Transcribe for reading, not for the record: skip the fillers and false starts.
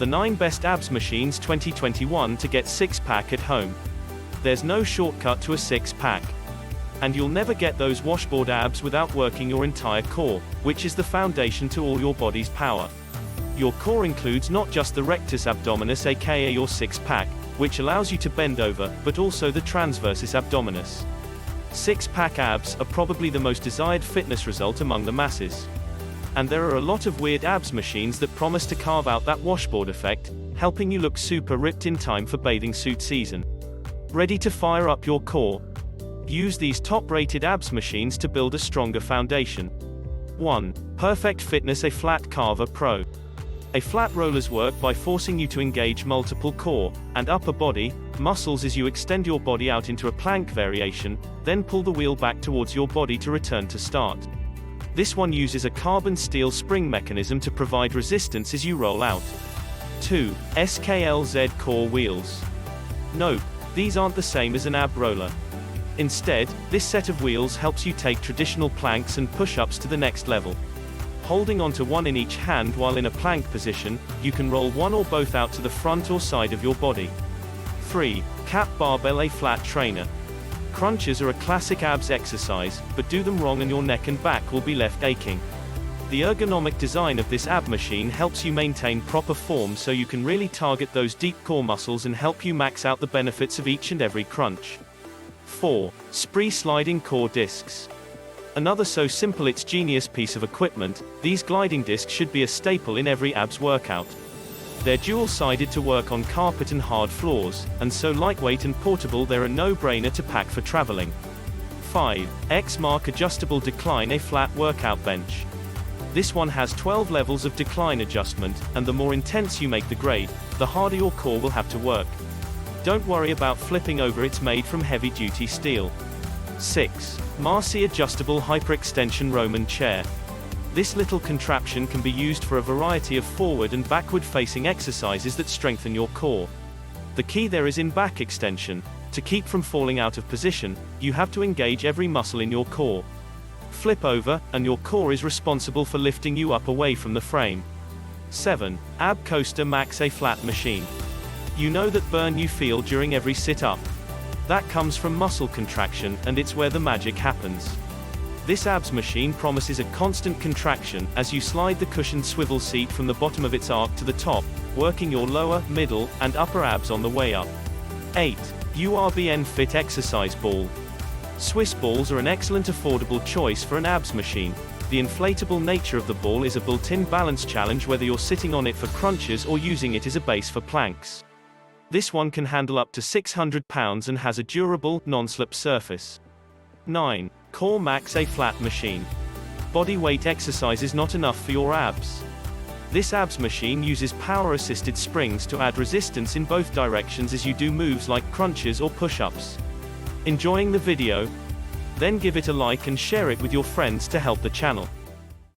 The 9 Best Abs Machines 2021 to get 6-pack at home. There's no shortcut to a 6-pack. And you'll never get those washboard abs without working your entire core, which is the foundation to all your body's power. Your core includes not just the rectus abdominis, aka your 6-pack, which allows you to bend over, but also the transversus abdominis. 6-pack abs are probably the most desired fitness result among the masses. And there are a lot of weird abs machines that promise to carve out that washboard effect, helping you look super ripped in time for bathing suit season. Ready to fire up your core? Use these top-rated abs machines to build a stronger foundation. 1. Perfect Fitness A Flat Carver Pro. A flat rollers work by forcing you to engage multiple core and upper body muscles as you extend your body out into a plank variation, then pull the wheel back towards your body to return to start. This one uses a carbon steel spring mechanism to provide resistance as you roll out. 2. SKLZ Core Wheels. Nope, these aren't the same as an ab roller. Instead, this set of wheels helps you take traditional planks and push-ups to the next level. Holding onto one in each hand while in a plank position, you can roll one or both out to the front or side of your body. 3. CAP Barbell Ab Trainer. Crunches are a classic abs exercise, but do them wrong and your neck and back will be left aching. The ergonomic design of this ab machine helps you maintain proper form so you can really target those deep core muscles and help you max out the benefits of each and every crunch. 4. SPRI Sliding Core Discs. Another so simple it's genius piece of equipment, these gliding discs should be a staple in every abs workout. They're dual-sided to work on carpet and hard floors, and so lightweight and portable they're a no-brainer to pack for traveling. 5. X-Mark Adjustable Decline A Flat Workout Bench. This one has 12 levels of decline adjustment, and the more intense you make the grade, the harder your core will have to work. Don't worry about flipping over, it's made from heavy-duty steel. 6. Marcy Adjustable Hyperextension Roman Chair. This little contraption can be used for a variety of forward and backward-facing exercises that strengthen your core. The key there is in back extension. To keep from falling out of position, you have to engage every muscle in your core. Flip over, and your core is responsible for lifting you up away from the frame. 7. Ab Coaster Max A Flat Machine. You know that burn you feel during every sit-up? That comes from muscle contraction, and it's where the magic happens. This abs machine promises a constant contraction as you slide the cushioned swivel seat from the bottom of its arc to the top, working your lower, middle, and upper abs on the way up. 8. URBNFit Exercise Ball. Swiss balls are an excellent affordable choice for an abs machine. The inflatable nature of the ball is a built-in balance challenge whether you're sitting on it for crunches or using it as a base for planks. This one can handle up to 600 pounds and has a durable, non-slip surface. 9. Core Max A Flat Machine. Body weight exercise is not enough for your abs. This abs machine uses power-assisted springs to add resistance in both directions as you do moves like crunches or push-ups. Enjoying the video? Then give it a like and share it with your friends to help the channel.